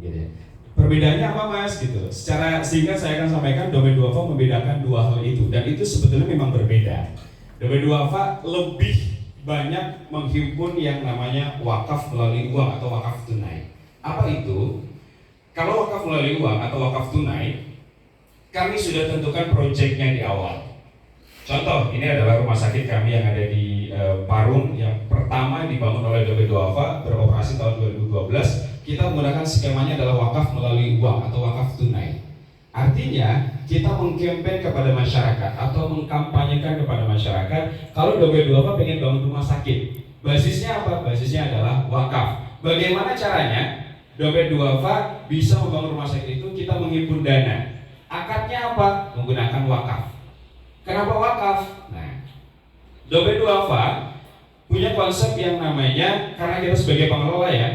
gitu ya. Perbedaannya apa Mas gitu? Secara singkat saya akan sampaikan domain duafa membedakan dua hal itu, dan itu sebetulnya memang berbeda. Domain duafa lebih banyak menghimpun yang namanya wakaf melalui uang atau wakaf tunai. Apa itu? Kalau wakaf melalui uang atau wakaf tunai, kami sudah tentukan proyeknya di awal. Contoh, ini adalah rumah sakit kami yang ada di Parung, yang pertama dibangun oleh domain duafa, beroperasi tahun 2012. Kita menggunakan skemanya adalah wakaf melalui uang atau wakaf tunai. Artinya kita mengkampen kepada masyarakat atau mengkampanyekan kepada masyarakat kalau domain duafa pengen bangun rumah sakit. Basisnya apa? Basisnya adalah wakaf. Bagaimana caranya? Domain duafa bisa membangun rumah sakit itu kita menghimpun dana. Akadnya apa? Menggunakan wakaf. Kenapa wakaf? Nah, domain duafa punya konsep yang namanya, karena kita sebagai pengelola ya,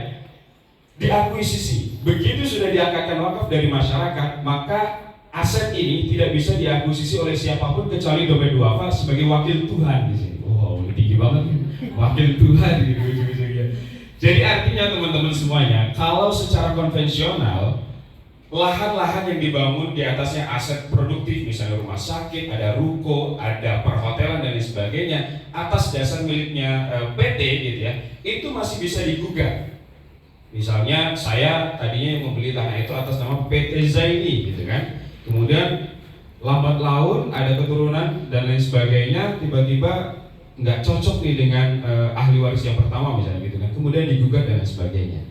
diakuisisi. Begitu sudah diangkatkan wakaf dari masyarakat, maka aset ini tidak bisa diakuisisi oleh siapapun kecuali domain duafa sebagai wakil Tuhan di sini. Wow, ini tinggi banget nih. Wakil Tuhan gitu. Jadi artinya teman-teman semuanya, kalau secara konvensional lahan-lahan yang dibangun di atasnya aset produktif, misalnya rumah sakit, ada ruko, ada perhotelan dan lain sebagainya, atas dasar miliknya PT gitu ya, itu masih bisa digugat. Misalnya saya tadinya membeli tanah itu atas nama PT Zaini gitu kan. Kemudian lambat laun ada keturunan dan lain sebagainya, tiba-tiba nggak cocok nih dengan ahli waris yang pertama misalnya gitu kan. Kemudian digugat dan lain sebagainya.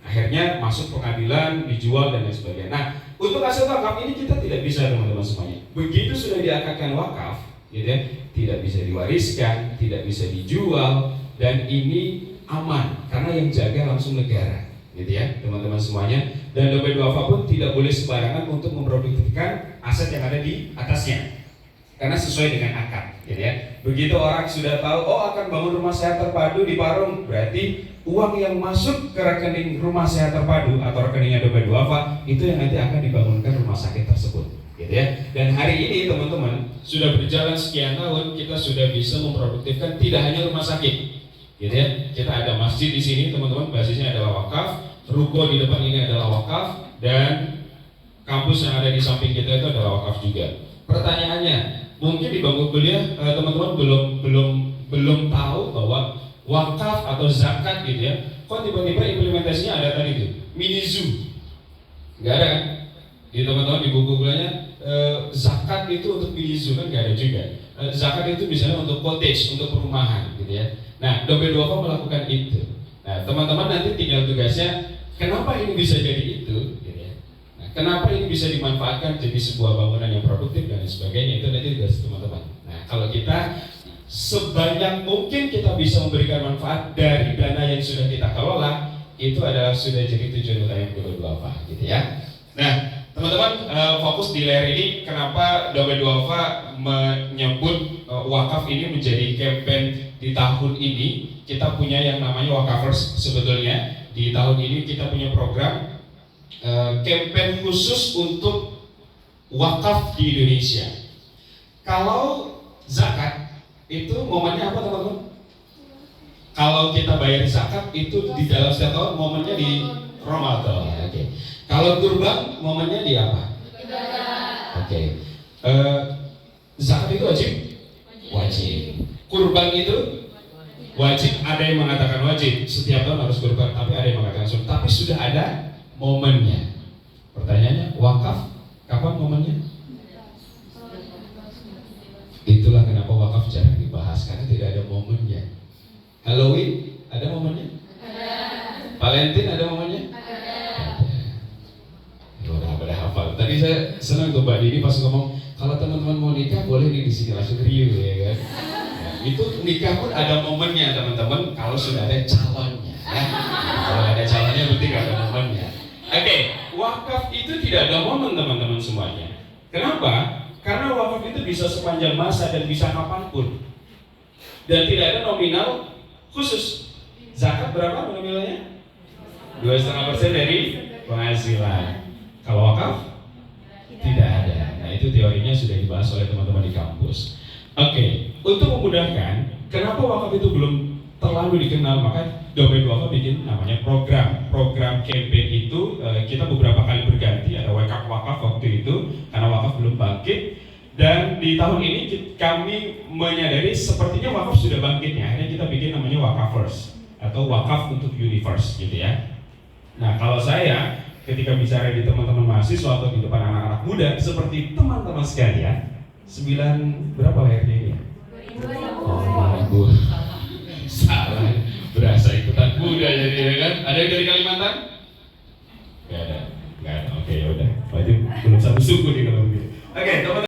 Akhirnya masuk pengadilan, dijual dan lain sebagainya. Nah, untuk aset wakaf ini kita tidak bisa teman-teman semuanya. Begitu sudah diakadkan wakaf, gitu ya, tidak bisa diwariskan, tidak bisa dijual, dan ini aman karena yang jaga langsung negara. Gitu ya teman-teman semuanya. Dan domain duafa pun tidak boleh sembarangan untuk memproduktifkan aset yang ada di atasnya karena sesuai dengan akad gitu ya. Begitu orang sudah tahu oh akan bangun rumah sehat terpadu di Parung, berarti uang yang masuk ke rekening rumah sehat terpadu atau rekeningnya domain duafa itu yang nanti akan dibangunkan rumah sakit tersebut gitu ya. Dan hari ini teman-teman sudah berjalan sekian tahun, kita sudah bisa memproduktifkan tidak hanya rumah sakit gitu ya. Kita ada masjid di sini teman-teman, basisnya adalah wakaf, ruko di depan ini adalah wakaf, dan kampus yang ada di samping kita itu adalah wakaf juga. Pertanyaannya, mungkin di bangku kuliah teman-teman belum tahu bahwa wakaf atau zakat gitu ya, kok tiba-tiba implementasinya ada tadi tuh mini zoo, nggak ada kan? Di teman-teman di buku kuliahnya zakat itu untuk mini zoo kan nggak ada juga. Zakat itu misalnya untuk cottage, untuk perumahan gitu ya. Nah, domain duafa melakukan itu. Nah, teman-teman nanti tinggal tugasnya, kenapa ini bisa jadi itu? Gitu ya. Nah, kenapa ini bisa dimanfaatkan jadi sebuah bangunan yang produktif dan sebagainya, itu nanti tugas teman-teman. Nah, kalau kita sebanyak mungkin kita bisa memberikan manfaat dari dana yang sudah kita kelola, itu adalah sudah jadi tujuan utama domain duafa, gitu ya. Nah, teman-teman fokus di layar ini, kenapa domain duafa menyebut wakaf ini menjadi campaign di tahun ini. Kita punya yang namanya Wakafers. Sebetulnya di tahun ini kita punya program campaign khusus untuk wakaf di Indonesia. Kalau zakat itu momennya apa teman-teman? Kalau kita bayar zakat itu di dalam setiap tahun, momennya di Ramadan. Oke. Kalau kurban momennya di apa? Oke. Zakat itu wajib? Wajib. Kurban itu wajib. Ada yang mengatakan wajib setiap tahun harus kurban, tapi ada yang mengatakan sunnah. Tapi sudah ada momennya. Pertanyaannya, wakaf kapan momennya? Itulah kenapa wakaf jarang dibahas, karena tidak ada momennya. Halloween ada momennya? Ada. Valentine ada momennya? Ada. Udah pada hafal. Tadi saya senang tuh Mbak Dini pas ngomong kalau teman-teman mau nikah boleh nih di sini, langsung riuh ya kan. Nah, itu nikah pun ada momennya teman-teman kalau sudah ada calonnya. Ya. Kalau ada calonnya berarti nggak ada momennya. Oke, wakaf itu tidak ada momen teman-teman semuanya. Kenapa? Karena wakaf itu bisa sepanjang masa dan bisa kapanpun. Dan tidak ada nominal khusus. Zakat berapa nominalnya? 2,5% dari penghasilan. Kalau wakaf tidak ada. Nah, itu teorinya sudah dibahas oleh teman-teman di kampus. Oke, untuk memudahkan, kenapa wakaf itu belum terlalu dikenal, maka domain duafa bikin namanya program campaign itu kita tahun ini kami menyadari sepertinya wakaf sudah bangkitnya. Akhirnya kita bikin namanya Wakafers atau wakaf untuk universe gitu ya. Nah kalau saya ketika bicara di teman-teman mahasiswa atau di depan anak-anak muda seperti teman-teman sekalian, 9 berapa lahirnya ini? 2000. Oh, salah, berasa ikutan muda jadi ya kan? Ada yang dari Kalimantan? Gak ada. Oke, ya udah. Berarti belum satu suku nih kalau begitu. Oke, teman-teman.